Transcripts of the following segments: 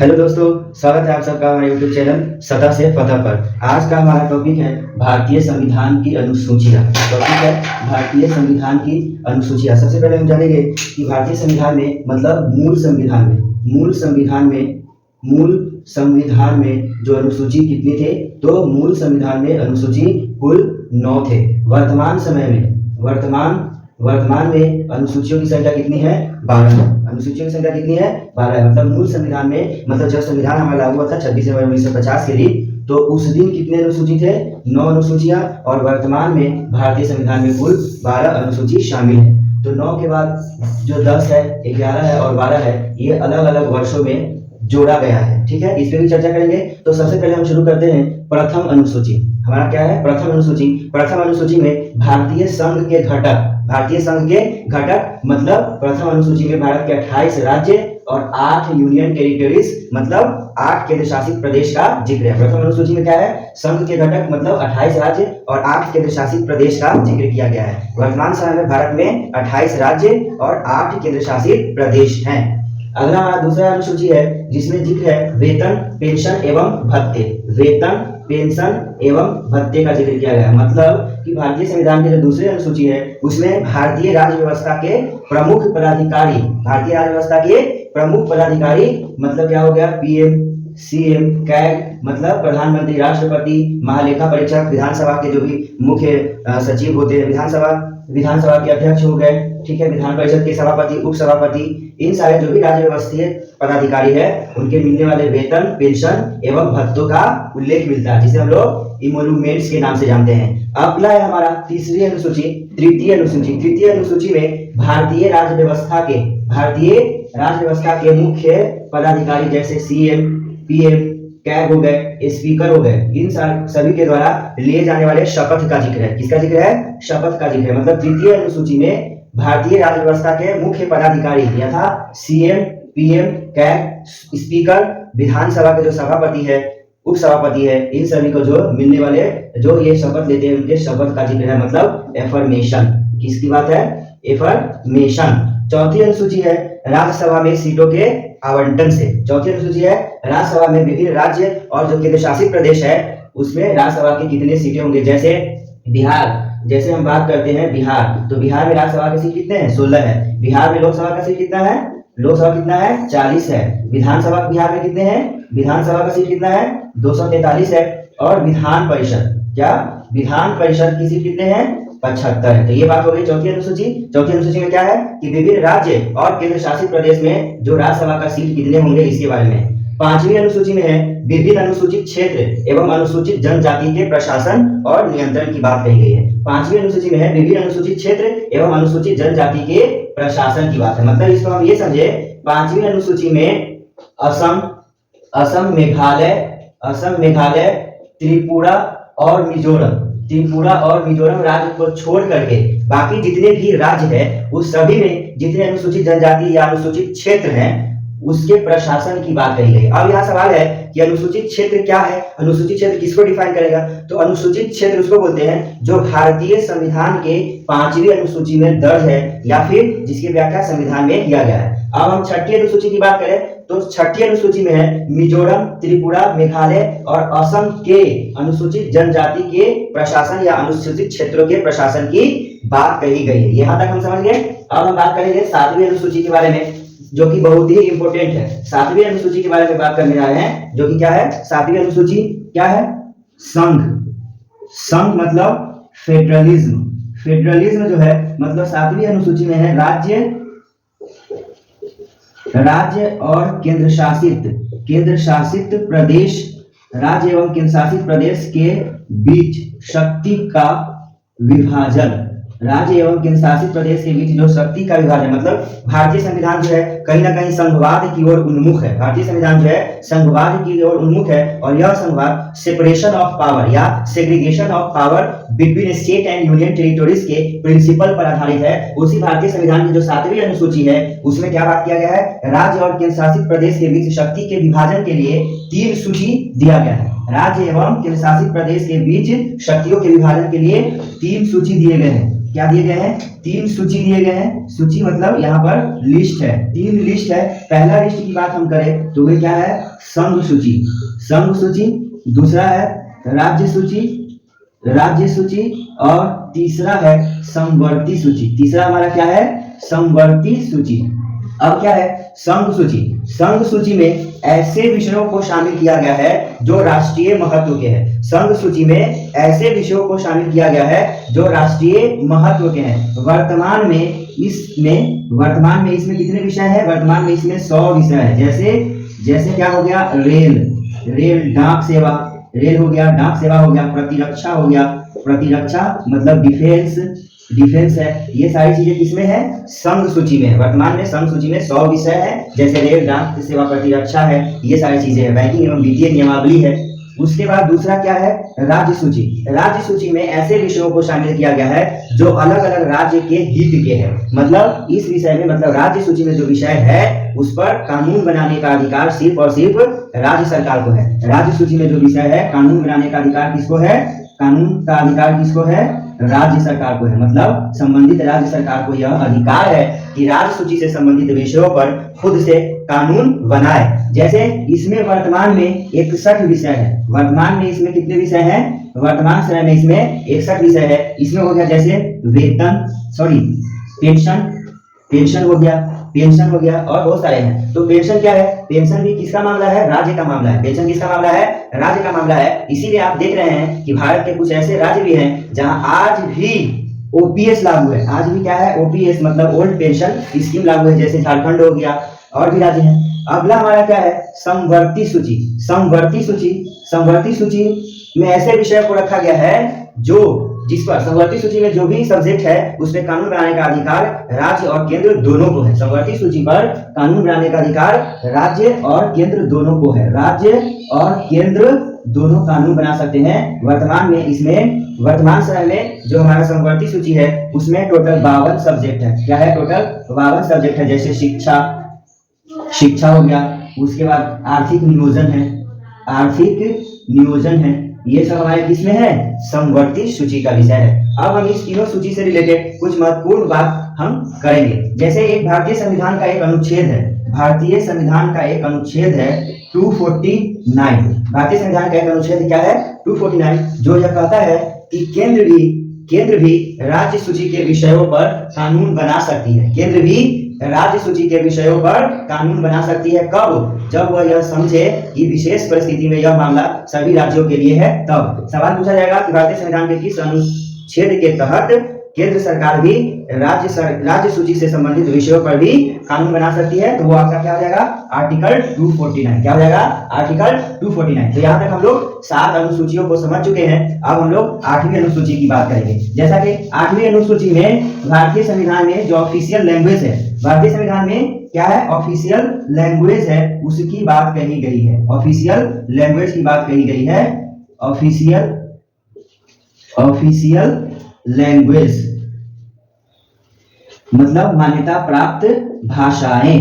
Hello दोस्तों, स्वागत है आप सबका हमारे यूट्यूब चैनल सतह से फतह पर। आज का हमारा टॉपिक है भारतीय संविधान की अनुसूचियाँ। टॉपिक है भारतीय संविधान की अनुसूचियाँ। सबसे पहले हम जानेंगे कि भारतीय संविधान में मतलब मूल संविधान में जो अनुसूची कितनी थे, तो मूल संविधान में अनुसूची कुल 9 थे। वर्तमान में अनुसूचियों की संख्या कितनी है? 12 है। अनुसूचियों की संख्या कितनी है? 12 है। मतलब मूल संविधान में, मतलब जब संविधान हमारा लागू हुआ था 26 जनवरी 1950 के दिन, तो उस दिन कितने अनुसूची थे? 9 अनुसूचियां। और वर्तमान में भारतीय संविधान में कुल 12 अनुसूची शामिल है। तो 9 के बाद जो 10 है, 11 है और 12 है, ये अलग अलग वर्षों में जोड़ा गया है। ठीक है, इस पे भी चर्चा करेंगे। तो सबसे पहले हम शुरू करते हैं प्रथम अनुसूची। हमारा क्या है? प्रथम अनुसूची। प्रथम अनुसूची में भारतीय संघ के घटक मतलब प्रथम अनुसूची में भारत के 28 राज्य और 8 यूनियन टेरिटरीज मतलब 8 केंद्र शासित प्रदेश का जिक्र है। प्रथम अनुसूची में क्या है? संघ के घटक मतलब 28 राज्य और 8 केंद्र शासित प्रदेश का जिक्र किया गया है। वर्तमान समय में भारत में 28 राज्य और 8 केंद्र शासित प्रदेश हैं। अगला हमारा दूसरा अनुसूची है जिसमें जिक्र है वेतन, पेंशन एवं भत्ते। वेतन, पेंशन एवं भत्ते का जिक्र किया गया है। मतलब कि भारतीय संविधान की जो दूसरी अनुसूची है उसमें भारतीय राज्य व्यवस्था के प्रमुख पदाधिकारी मतलब क्या हो गया? पीएम, सीएम, कैग मतलब प्रधानमंत्री, राष्ट्रपति, महालेखा परीक्षक, विधानसभा के जो भी मुख्य सचिव होते हैं, विधानसभा के अध्यक्ष हो गए, ठीक है, विधान परिषद के सभापति, उपसभापति, इन सारे जो भी राज्य व्यवस्थीय पदाधिकारी है उनके मिलने वाले वेतन, पेंशन एवं भत्तों का उल्लेख मिलता है, जिसे हम लोग इमोलुमेंट्स के नाम से जानते हैं। अगला है हमारा तृतीय अनुसूची में भारतीय राज्य व्यवस्था के मुख्य पदाधिकारी जैसे सीएम, पीएम, कैग हो गए, स्पीकर हो गए, इन सभी के द्वारा लिए जाने वाले शपथ का जिक्र है। किसका जिक्र है? शपथ का जिक्र है। मतलब तृतीय अनुसूची में भारतीय राज्य व्यवस्था के मुख्य पदाधिकारी यथा सीएम, पीएम, कैग, स्पीकर, विधानसभा के जो सभापति है, उपसभापति है, इन सभी को जो मिलने वाले जो ये शपथ लेते हैं उनके शपथ का जिक्र है। मतलब एफर्मेशन। किसकी बात है? एफर्मेशन। चौथी अनुसूची है राज्यसभा में सीटों के आवंटन से। चौथी अनुसूची है राज्यसभा में विभिन्न राज्य और जो केंद्र शासित प्रदेश है उसमें राज्यसभा की कितने सीटें होंगे। जैसे बिहार, जैसे हम बात करते हैं बिहार, तो बिहार में राज्यसभा के सीट कितने हैं? 16 है। बिहार में लोकसभा का सीट कितना है? लोकसभा कितना है? 40 है। विधानसभा बिहार में कितने हैं? विधानसभा का सीट कितना है? 243 है। और विधान परिषद की सीट कितने हैं? 75 है। तो ये बात हो गई चौथी अनुसूची। चौथी अनुसूची में क्या है कि विभिन्न राज्य और केंद्र शासित प्रदेश में जो राज्यसभा का सीट कितने होंगे इसके बारे में। पांचवी अनुसूची में है विभिन्न अनुसूचित क्षेत्र एवं अनुसूचित जनजाति के प्रशासन और नियंत्रण की बात कही गई है। पांचवी अनुसूची में है विभिन्न अनुसूचित क्षेत्र एवं अनुसूचित जनजाति के प्रशासन की बात है। मतलब इसको हम ये समझे, पांचवी अनुसूची में असम, मेघालय, त्रिपुरा और मिजोरम राज्य को छोड़ करके बाकी जितने भी राज्य है उस सभी में जितने अनुसूचित जनजाति या अनुसूचित क्षेत्र हैं उसके प्रशासन की बात कही गई। अब यहाँ सवाल है कि अनुसूचित क्षेत्र क्या है? अनुसूचित क्षेत्र किसको डिफाइन करेगा? तो अनुसूचित क्षेत्र उसको बोलते हैं जो भारतीय संविधान के 5वीं अनुसूची में दर्ज है या फिर जिसकी व्याख्या संविधान में किया गया है। अब हम छठी अनुसूची की बात करें तो छठी अनुसूची में है मिजोरम, त्रिपुरा, मेघालय और असम के अनुसूचित जनजाति के प्रशासन या अनुसूचित क्षेत्रों के प्रशासन की बात कही गई है। यहाँ तक हम समझ गए। अब हम बात करेंगे 7वीं अनुसूची के बारे में, जो कि बहुत ही इंपॉर्टेंट है। 7वीं अनुसूची के बारे में बात करने जा रहे हैं, जो कि क्या है? 7वीं अनुसूची क्या है? संघ मतलब फेडरलिज्म जो है, मतलब 7वीं अनुसूची में है राज्य और केंद्र शासित प्रदेश, राज्य एवं केंद्र शासित प्रदेश के बीच शक्ति का विभाजन। राज्य एवं केंद्र शासित प्रदेश के बीच जो शक्ति का विभाजन, मतलब भारतीय संविधान जो है कहीं ना कहीं संघवाद की ओर उन्मुख है। भारतीय संविधान जो है संघवाद की ओर उन्मुख है और यह संघवाद सेपरेशन ऑफ पावर या segregation of power between state and union territories के प्रिंसिपल पर आधारित है। उसी भारतीय संविधान की जो 7वीं अनुसूची है उसमें क्या बात किया गया है? राज्य और केंद्र शासित प्रदेश के बीच शक्ति के विभाजन के लिए 3 सूची दिया गया है। राज्य एवं केंद्र शासित प्रदेश के बीच शक्तियों के विभाजन के लिए 3 सूची दिए गए हैं। क्या दिए गए हैं, 3 सूची दिए गए हैं। सूची मतलब यहाँ पर लिस्ट है, 3 लिस्ट है। पहला लिस्ट की बात हम करें तो वे क्या है, संघ सूची, संघ सूची। दूसरा है राज्य सूची, राज्य सूची। और तीसरा है समवर्ती सूची। तीसरा हमारा क्या है, समवर्ती सूची। अब क्या है, संघ सूची। संघ सूची में ऐसे विषयों को शामिल किया गया है जो राष्ट्रीय महत्व के हैं। संघ सूची में ऐसे विषयों को शामिल किया गया है जो राष्ट्रीय महत्व के हैं। वर्तमान में इसमें कितने विषय हैं, वर्तमान में इसमें 100 विषय है। जैसे क्या हो गया, रेल डाक सेवा, रेल हो गया, डाक सेवा हो गया, प्रतिरक्षा हो गया, प्रतिरक्षा मतलब डिफेंस है। ये सारी चीजें किसमें है, संघ सूची में है। वर्तमान में संघ सूची में 100 विषय है, जैसे रेल डाक सेवा, प्रतिरक्षा है, ये सारी चीजें है। बैंकिंग एवं वित्तीय नियमावली है। उसके बाद दूसरा क्या है, राज्य सूची। राज्य सूची में ऐसे विषयों को शामिल किया गया है जो अलग अलग राज्य के हित के हैं। मतलब इस विषय में, मतलब राज्य सूची में जो विषय है उस पर कानून बनाने का अधिकार सिर्फ और सिर्फ राज्य सरकार को है। राज्य सूची में जो विषय है, कानून बनाने का अधिकार किसको है, कानून का अधिकार किसको है, राज्य सरकार को है। मतलब संबंधित राज्य सरकार को यह अधिकार है कि राज्य सूची से संबंधित विषयों पर खुद से कानून बनाए। जैसे इसमें वर्तमान में 61 विषय है। वर्तमान में इसमें कितने विषय हैं, वर्तमान समय में इसमें 61 विषय है। इसमें हो गया जैसे पेंशन हो गया और बहुत सारे हैं। तो पेंशन क्या है, पेंशन भी किसका मामला है, राज्य का मामला है। पेंशन किसका मामला है, राज्य का मामला है। इसीलिए आप देख रहे हैं कि भारत के कुछ ऐसे राज्य भी हैं जहां आज भी ओपीएस लागू है। आज भी क्या है, ओपीएस मतलब ओल्ड पेंशन स्कीम लागू है, जैसे झारखंड हो गया और भी राज्य हैं। अगला हमारा क्या है, समवर्ती सूची। समवर्ती सूची में ऐसे विषय को रखा गया है जिस पर समवर्ती सूची में जो भी सब्जेक्ट है उसमें कानून बनाने का अधिकार राज्य और केंद्र दोनों को है। समवर्ती सूची पर कानून बनाने का अधिकार राज्य और केंद्र दोनों को है। राज्य और केंद्र दोनों कानून बना सकते हैं। वर्तमान समय में जो हमारा समवर्ती सूची है उसमें टोटल 52 सब्जेक्ट है। क्या है, टोटल 52 सब्जेक्ट है। जैसे शिक्षा हो गया, उसके बाद आर्थिक नियोजन है। ये सब हमारे किसमें है, समवर्ती सूची का विषय है। अब हम इस तीनों सूची से रिलेटेड कुछ महत्वपूर्ण बात हम करेंगे। जैसे एक भारतीय संविधान का एक अनुच्छेद है, 249। भारतीय संविधान का एक अनुच्छेद क्या है, 249, जो यह कहता है कि केंद्र भी राज्य सूची के विषयों पर कानून बना सकती है। केंद्र भी राज्य सूची के विषयों पर कानून बना सकती है। कब, जब वह यह समझे कि विशेष परिस्थिति में यह मामला सभी राज्यों के लिए है। तब सवाल पूछा जाएगा कि भारतीय संविधान के किस अनुच्छेद के तहत केंद्र सरकार भी राज्य सूची से संबंधित विषयों पर भी कानून बना सकती है। तो वो आपका क्या हो जाएगा, आर्टिकल 249। क्या हो जाएगा, आर्टिकल 249। तो यहाँ तक हम लोग 7 अनुसूचियों को समझ चुके हैं। अब हम लोग 8वीं अनुसूची की बात करेंगे। जैसा कि 8वीं अनुसूची में भारतीय संविधान में जो ऑफिशियल लैंग्वेज है, भारतीय संविधान में क्या है, ऑफिशियल लैंग्वेज है, उसकी बात कही गई है। ऑफिशियल लैंग्वेज की बात कही गई है। ऑफिशियल लैंग्वेज मतलब मान्यता प्राप्त भाषाएं।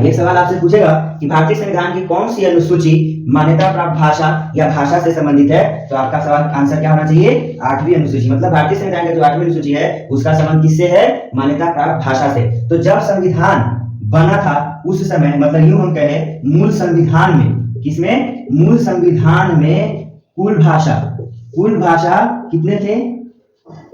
एक सवाल आपसे पूछेगा कि भारतीय संविधान की कौन सी अनुसूची मान्यता प्राप्त भाषा या भाषा से संबंधित है, तो आपका सवाल आंसर क्या होना चाहिए, 8वीं अनुसूची। मतलब भारतीय संविधान का जो 8वीं अनुसूची है उसका संबंध किससे है, मान्यता प्राप्त भाषा से। तो जब संविधान बना था उस समय, मतलब यूं हम कहें, मूल संविधान में, किसमें, मूल संविधान में कुल भाषा कितने थे,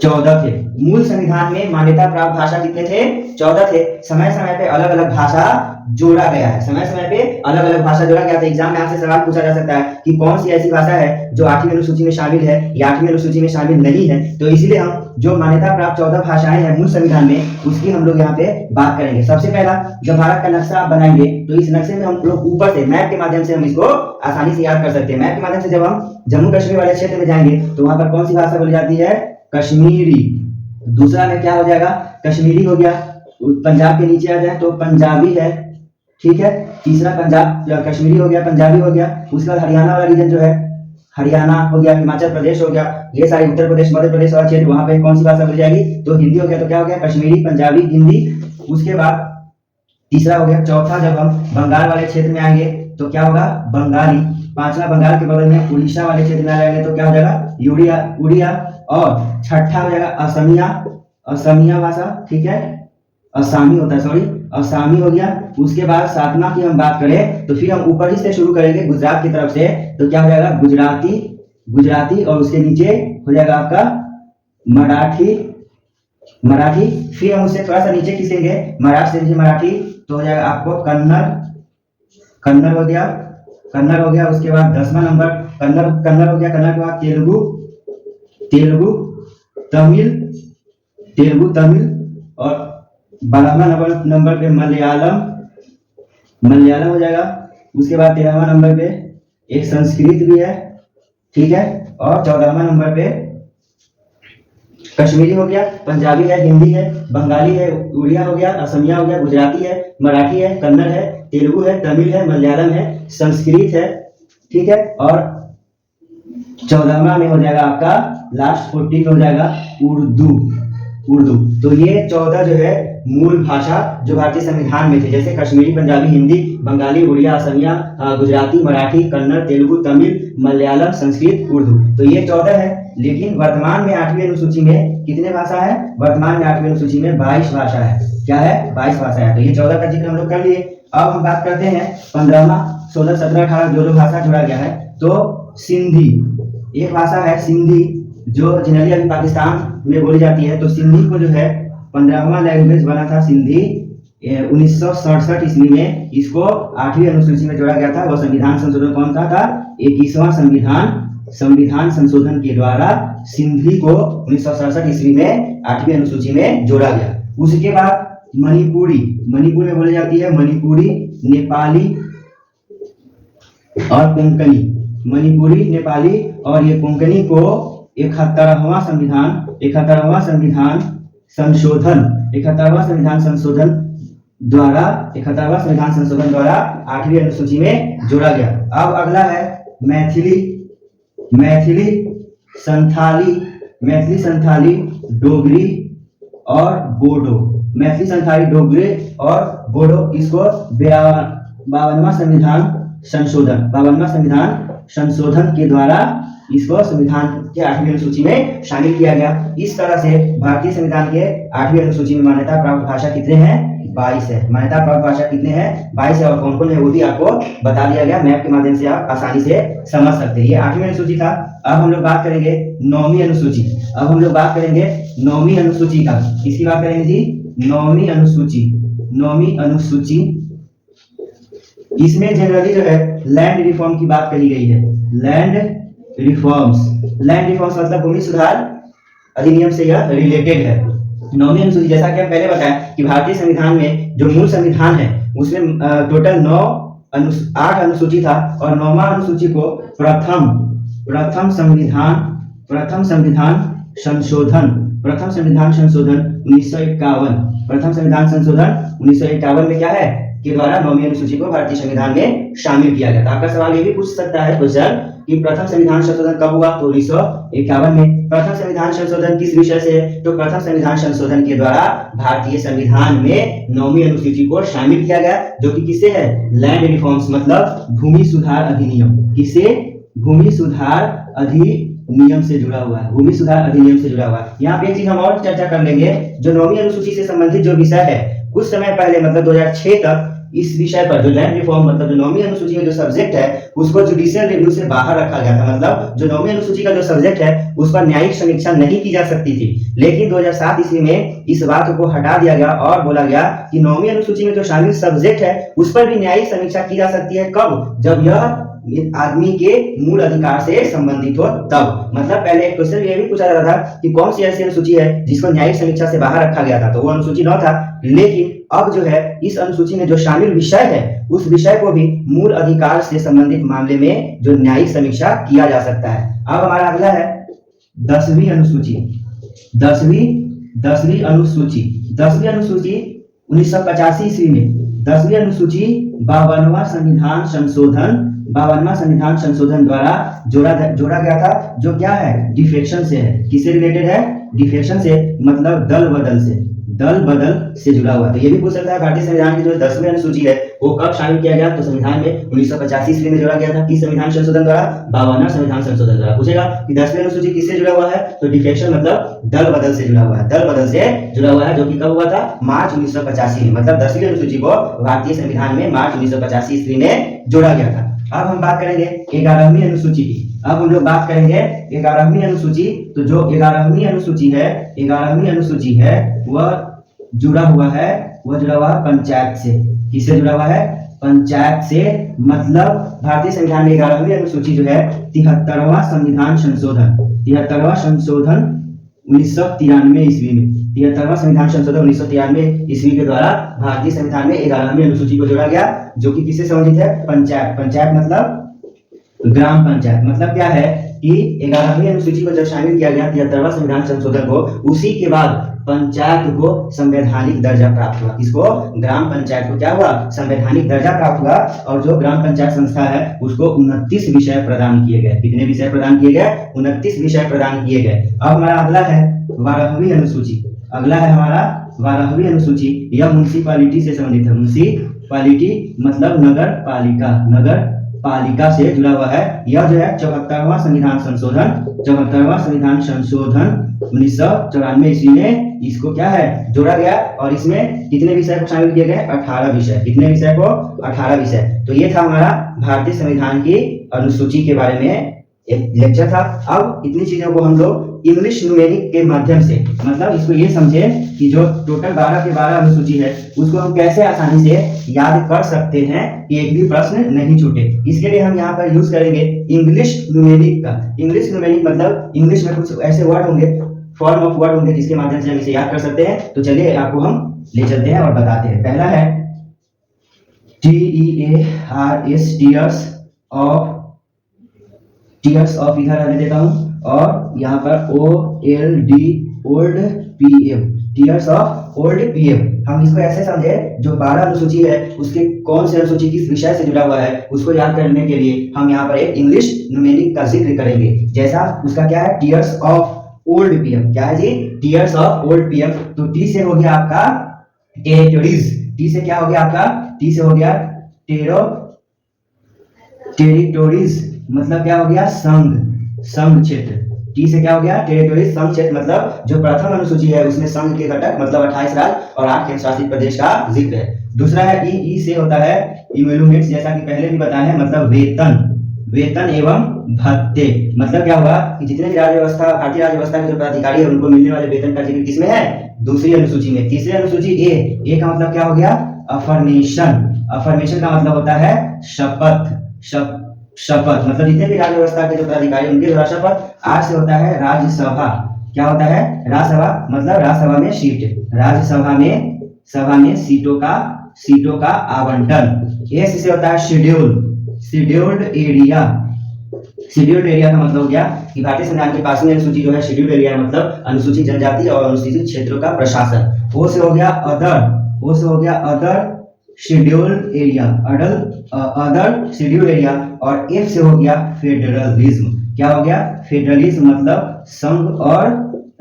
14 थे। मूल संविधान में मान्यता प्राप्त भाषा कितने थे, 14 थे। समय समय पे अलग अलग भाषा जोड़ा गया है। समय समय पे अलग अलग भाषा जोड़ा गया था। एग्जाम में आपसे सवाल पूछा जा सकता है कि कौन सी ऐसी भाषा है जो 8वीं अनुसूची में शामिल है या 8वीं अनुसूची में शामिल नहीं है। तो इसीलिए हम जो मान्यता प्राप्त 14 भाषाएं हैं मूल संविधान में, उसकी हम लोग यहाँ पे बात करेंगे। सबसे पहला, जब भारत का नक्शा आप बनाएंगे तो इस नक्शे में हम लोग ऊपर से मैप के माध्यम से हम इसको आसानी से याद कर सकते हैं। मैप के माध्यम से जब हम जम्मू कश्मीर वाले क्षेत्र में जाएंगे तो वहां पर कौन सी भाषा बोली जाती है, कश्मीरी। दूसरा में क्या हो जाएगा, कश्मीरी हो गया। पंजाब के नीचे आ जाए तो पंजाबी है, ठीक है। तीसरा पंजाब कश्मीरी हो गया, पंजाबी हो गया। उसके बाद हरियाणा वाला रीजन जो है, हरियाणा हो गया, हिमाचल प्रदेश हो गया, ये सारे उत्तर प्रदेश, मध्य प्रदेश वाला क्षेत्र, वहां पे कौन सी भाषा बोली जाएगी, तो हिंदी हो गया। तो क्या हो गया, कश्मीरी, पंजाबी, हिंदी। उसके बाद तीसरा हो गया। चौथा, जब हम बंगाल वाले क्षेत्र में आएंगे तो क्या होगा, बंगाली। पांचवा, बंगाल के बगल में उड़ीसा वाले क्षेत्र में आ जाएंगे तो क्या हो जाएगा, उड़िया। और छठा हो जाएगा असमिया, असमिया भाषा, ठीक है, असामी होता है, सॉरी, असामी हो गया। उसके बाद सातवां की हम बात करें तो फिर हम ऊपर ही से शुरू करेंगे गुजरात की तरफ से, तो क्या हो जाएगा गुजराती, गुजराती, और उसके नीचे हो जाएगा आपका मराठी, मराठी, फिर हम उससे थोड़ा सा नीचे खींचेंगे, महाराष्ट्र से नीचे मराठी, तो हो जाएगा आपको कन्नड़, कन्नड़ हो गया, कन्नड़ हो गया। उसके बाद 10वां नंबर कन्नड़, कन्नड़ हो गया। कन्नड़ के बाद तेलुगु, तेलुगु, तमिल, तेलुगु, तमिल, और 12वां नंबर पे मलयालम, मलयालम हो जाएगा। उसके बाद 13वां नंबर पे एक संस्कृत भी है, ठीक है, और 14वां नंबर पे कश्मीरी हो गया, पंजाबी है, हिंदी है, बंगाली है, उड़िया हो गया, असमिया हो गया, गुजराती है, मराठी है, कन्नड़ है, तेलुगु है, तमिल है, मलयालम है, संस्कृत है, ठीक है, और 14वां में हो जाएगा आपका लास्ट 14 हो जाएगा उर्दू, उर्दू। तो ये 14 जो है मूल भाषा जो भारतीय संविधान में थे, जैसे कश्मीरी, पंजाबी, हिंदी, बंगाली, उड़िया, असमिया, गुजराती, मराठी, कन्नड़, तेलुगु, तमिल, मलयालम, संस्कृत, उर्दू, तो ये 14 है। लेकिन वर्तमान में 8वीं अनुसूची में कितने भाषा है? वर्तमान में 8वीं अनुसूची में 22 भाषा है। क्या है? 22 भाषा है। तो ये 14 का जिक्र हम लोग कर लिए। अब हम बात करते हैं 15वां, 16, 17, 18 जो भाषा जुड़ा गया है, तो सिंधी एक भाषा है, सिंधी, जो जनरली अभी पाकिस्तान में बोली जाती है। तो सिंधी को जो है 15वां लैंग्वेज बना था सिंधी 1967 ईस्वी में, इसको 8वीं अनुसूची में जोड़ा गया था। वो संविधान संशोधन कौन सा था? 21वां संविधान संशोधन के द्वारा सिंधी को 1967 ईस्वी में 8वीं अनुसूची में जोड़ा गया। उसके बाद मणिपुरी, मणिपुर में बोली जाती है मणिपुरी, नेपाली और कोंकणी, मणिपुरी, नेपाली और ये कोंकणी को 71वां संविधान संशोधन द्वारा 8वीं अनुसूची में जोड़ा गया। अब अगला है मैथिली, संथाली, डोगरी और बोडो, मैथिली, संथाली, डोगरी और बोडो, इसको 52वां संविधान संशोधन के द्वारा इसको संविधान के 8वीं अनुसूची में शामिल किया गया। इस तरह से भारतीय संविधान के 8वीं अनुसूची में मान्यता प्राप्त भाषा कितने हैं? 22 है। मान्यता प्राप्त भाषा कितने हैं? 22 है। और कौन कौन है वो भी आपको बता दिया गया, मैप के माध्यम से आप आसानी से समझ सकते हैं। ये 8वीं अनुसूची था। अब हम लोग बात करेंगे 9वीं अनुसूची। का किसकी बात करेंगे जी? 9वीं अनुसूची। इसमें जनरली जो है लैंड रिफॉर्म की बात कही गई है। लैंड रिफॉर्म्स मतलब भूमि सुधार अधिनियम से यह रिलेटेड है। 9वीं अनुसूची, जैसा कि हम पहले बताया कि भारतीय संविधान में जो मूल संविधान है उसमें टोटल 8 अनुसूची था, और 9वां अनुसूची को प्रथम संविधान संशोधन 1951 में क्या है के द्वारा 9वीं अनुसूची को भारतीय संविधान में शामिल किया गया था। आपका सवाल ये भी पूछ सकता है क्वेश्चन कि प्रथम संविधान संशोधन कब हुआ? तो 1951 में। प्रथम संविधान संशोधन किस विषय से? तो प्रथम संविधान संशोधन के द्वारा भारतीय संविधान में 9वीं अनुसूची को शामिल किया गया, जो कि किससे है? लैंड रिफॉर्म्स मतलब भूमि सुधार अधिनियम। किससे? भूमि सुधार अधिनियम से जुड़ा हुआ है। भूमि सुधार अधिनियम से जुड़ा हुआ है। यहाँ पे एक चीज हम और चर्चा कर लेंगे, जो 9वीं अनुसूची से संबंधित जो विषय है, कुछ समय पहले मतलब 2006 तक इस विषय पर जो लैंड रिफॉर्म मतलब जो 9वीं अनुसूची में जो सब्जेक्ट है उसको जुडिशियल रिव्यू से बाहर रखा गया था। मतलब जो 9वीं अनुसूची का जो सब्जेक्ट है उस पर न्यायिक समीक्षा नहीं की जा सकती थी। लेकिन 2007 ईस्वी में इस बात को हटा दिया गया और बोला गया कि 9वीं अनुसूची में जो शामिल सब्जेक्ट है उस पर भी न्यायिक समीक्षा की जा सकती है। कब? जब यह आदमी के मूल अधिकार से संबंधित हो तब। मतलब पहले एक क्वेश्चन ये भी पूछा जाता था कि कौन सी ऐसी अनुसूची है जिसको न्यायिक समीक्षा से बाहर रखा गया था, तो वो अनुसूची 9 था। लेकिन अब जो है इस अनुसूची में जो शामिल विषय है उस विषय को भी मूल अधिकार से संबंधित मामले में जो न्यायिक समीक्षा किया जा सकता है। अब हमारा अगला है 10वीं अनुसूची। 10वीं अनुसूची 1985 ईस्वी में 10वीं अनुसूची 52वां संविधान संशोधन द्वारा जोड़ा गया था, जो क्या है? डिफेक्शन से है। किससे रिलेटेड है? डिफेक्शन से मतलब दल बदल से। दल बदल से जुड़ा हुआ। तो ये भी पूछ सकता है भारतीय संविधान की जो 10वीं अनुसूची है वो कब शामिल किया गया, तो संविधान में 1985 ईस्वी में जोड़ा गया था। किस संविधान संशोधन द्वारा, 52वां संविधान संशोधन द्वारा। पूछेगा कि 10वीं अनुसूची किससे जुड़ा हुआ है, तो डिफेक्शन मतलब दल बदल से जुड़ा हुआ है, दल बदल से जुड़ा हुआ है, जो कि कब हुआ था, मार्च 1985 में। मतलब 10वीं अनुसूची को भारतीय संविधान में मार्च 1985 ईस्वी में जोड़ा गया था। अब हम बात करेंगे 11वीं अनुसूची की। अब हम लोग बात करेंगे 11वीं अनुसूची। तो जो 11वीं अनुसूची है वह जुड़ा हुआ है पंचायत से। किससे जुड़ा हुआ है, पंचायत से। मतलब भारतीय संविधान में 11वीं अनुसूची जो है 73वां संविधान संशोधन 1993 ईस्वी में, 73वां संविधान संशोधन 1993 ईस्वी के द्वारा भारतीय संविधान में 11वीं अनुसूची को जोड़ा गया, जो कि किससे संबंधित है, पंचायत मतलब ग्राम पंचायत। मतलब क्या है कि 11वीं अनुसूची को जब शामिल किया गया 73वां संविधान संशोधन को, उसी के बाद पंचायत को संवैधानिक दर्जा प्राप्त हुआ। किसको, ग्राम पंचायत को क्या हुआ, संवैधानिक दर्जा प्राप्त हुआ। और जो ग्राम पंचायत संस्था है उसको 29 विषय प्रदान किए गए। कितने विषय प्रदान किए गए, 29 विषय प्रदान किए गए। अब हमारा अगला है 12वीं अनुसूची। अगला है हमारा 12वीं अनुसूची। यह म्युनिसिपैलिटी से संबंधित है। म्युनिसिपैलिटी मतलब नगर पालिका से जुड़ा हुआ है। यह जो है 74वां संविधान संशोधन 1994 ईस्वी में इसको क्या है, जोड़ा गया। और इसमें कितने विषय को शामिल किए गए, 18 विषय। कितने विषय को, 18 विषय। तो ये था हमारा भारतीय संविधान की अनुसूची के बारे में एक लेक्चर था। अब इतनी चीजों को हम लोग इंग्लिश न्यूमेरिक के माध्यम से, मतलब इसको ये समझे कि जो टोटल 12 के 12 अनुसूची है उसको हम कैसे आसानी से याद कर सकते हैं कि एक भी प्रश्न नहीं छूटे। इसके लिए हम यहाँ पर यूज करेंगे इंग्लिश न्यूमेरिक का। इंग्लिश न्यूमेरिक मतलब इंग्लिश में कुछ ऐसे वर्ड होंगे, फॉर्म ऑफ वर्ड होंगे जिसके माध्यम से हम इसे याद कर सकते हैं। तो चलिए आपको हम ले चलते हैं और बताते हैं। पहला है TEARS, टीयर्स ऑफ इधर रहने देता हूं, और यहाँ पर OLD, old PM, tears of old PM। हम इसको ऐसे समझे, जो 12 अनुसूची है उसके कौन से अनुसूची किस विषय से जुड़ा हुआ है उसको याद करने के लिए हम यहाँ पर एक इंग्लिश न्यूमेरिक का जिक्र करेंगे। जैसा उसका क्या है, टीयर्स ऑफ ओल्ड PM। क्या है जी, टीयर्स ऑफ ओल्ड PM। तो टी से हो गया आपका टेरिटोरीज। टी से क्या हो गया आपका, टी से हो गया टेरिटोरीज, मतलब क्या हो गया, संघ क्षेत्र। टी से क्या हो गया, टेरिटोरी, संघ क्षेत्र। मतलब जो प्रथम अनुसूची है उसमें संघ के घटक मतलब 28 राज्य और 8 केंद्र शासित प्रदेश का जिक्र है। दूसरा है ई से होता है इम्यूलमेंट्स, जैसा कि पहले भी बताया है, मतलब वेतन एवं भत्ते। मतलब क्या हुआ कि जितने भी राज्य व्यवस्था, भारतीय राज्य व्यवस्था के जो पदाधिकारी है उनको मिलने वाले वेतन का जिक्र किसमें है, दूसरी अनुसूची में। तीसरी अनुसूची ए का मतलब क्या हो गया, अफर्मेशन का मतलब होता है शपथ। मतलब जितने भी राज्य व्यवस्था के जो पदाधिकारी उनके द्वारा शपथ। आर से होता है राज्यसभा। क्या होता है, राज्यसभा, मतलब राज्यसभा में सीट, राज्यसभा में सीटों का आवंटन। एस से होता है शेड्यूल्ड एरिया का मतलब हो गया कि भारतीय संविधान की 5वीं अनुसूची जो है शेड्यूल्ड एरिया मतलब अनुसूचित जनजाति और अनुसूचित क्षेत्रों का प्रशासन। ओ से हो गया अदर शेड्यूल्ड एरिया, और एफ से हो गया फेडरलिज्म। क्या हो गया, फेडरलिज्म मतलब संघ और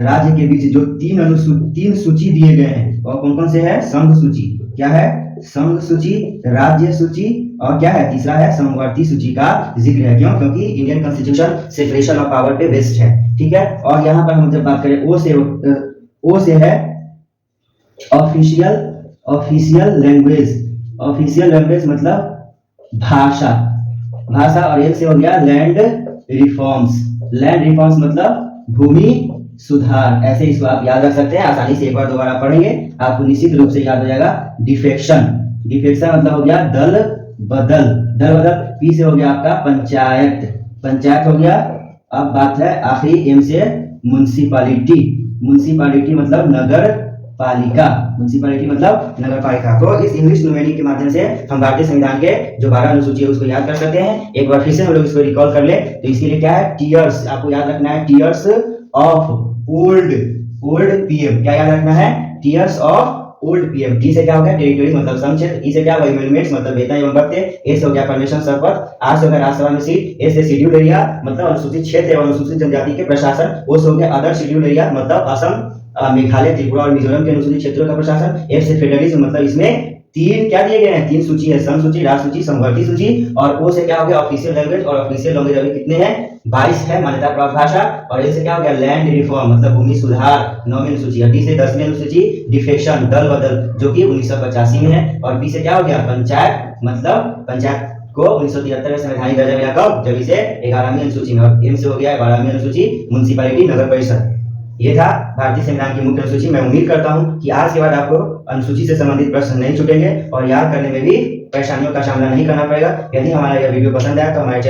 राज्य के बीच जो तीन सूची दिए गए हैं और कौन से है, संघ सूची। क्या है, संघ सूची, राज्य सूची, और क्या है, तीसरा है समवर्ती सूची का जिक्र है। क्यों, क्योंकि Indian constitution separation of power पे बेस्ड है। ठीक है। और यहाँ पर हम जब बात करें ओ से है ऑफिशियल लैंग्वेज मतलब भाषा, और एल से हो गया लैंड रिफॉर्म्स मतलब भूमि सुधार। ऐसे इसको आप याद रख सकते हैं आसानी से, एक बार दोबारा पढ़ेंगे आपको निश्चित रूप से याद हो जाएगा। डिफेक्शन मतलब हो गया दल बदल। पी से हो गया आपका पंचायत हो गया। अब बात है आखिरी एम से म्युनिसिपैलिटी मतलब नगर पालिका। तो इस इंग्लिश न्यूमेरिक के माध्यम से हम भारतीय संविधान के जो 12 अनुसूची है उसको याद कर सकते हैं। एक बार फिर से हम लोग इसको रिकॉल कर ले। तो इसके लिए क्या है, टीयर्स, आपको याद रखना है टीयर्स ऑफ ओल्ड PM। क्या याद रखना है, tears of old PM। T से क्या हो गया, टेरिटोरी मतलब संघ क्षेत्र। ई से क्या हुआ, इम्यूलमेंट्स मतलब वेतन एवं भत्ते। ए से हो गया परमिशन शपथ। आर से हो गया राज्यसभा में सीट। ए से शेड्यूल्ड एरिया मतलब अनुसूचित क्षेत्र एवं अनुसूचित जनजाति के प्रशासन। ओ से हो गया अदर शेड्यूल्ड एरिया मतलब असम मेघालय, त्रिपुरा और मिजोरम के अनुसूचित क्षेत्रों का प्रशासन। एफ से फेडरलिज्म, मतलब इसमें तीन क्या दिए गए हैं, तीन सूची है, सम सूची, राज सूची, समवर्ती सूची। और ओ से क्या हो गया, ऑफिशियल लैंग्वेज, और ऑफिशियल लैंग्वेज अभी कितने हैं, 22 है, मान्यता प्राप्त भाषा। और ए से क्या हो गया, लैंड रिफॉर्म, मतलब भूमि सुधार, 9वीं अनुसूची। और डी से 10वीं अनुसूची, डिफेक्शन, दल बदल, जो कि 1985 में है। और बी से क्या हो गया, पंचायत, मतलब पंचायत को 1973 में संवैधानिक दर्जा मिला, कब, जब इसे 11वीं अनुसूची में। और एम से हो गया 12वीं अनुसूची, म्युनिसिपैलिटी, नगर परिषद। ये था भारतीय संविधान की मुख्य अनुसूची। मैं उम्मीद करता हूं कि आज के बाद आपको अनुसूची से संबंधित प्रश्न नहीं छूटेंगे और याद करने में भी परेशानियों का सामना नहीं करना पड़ेगा। यदि हमारा यह वीडियो पसंद आया तो हमारे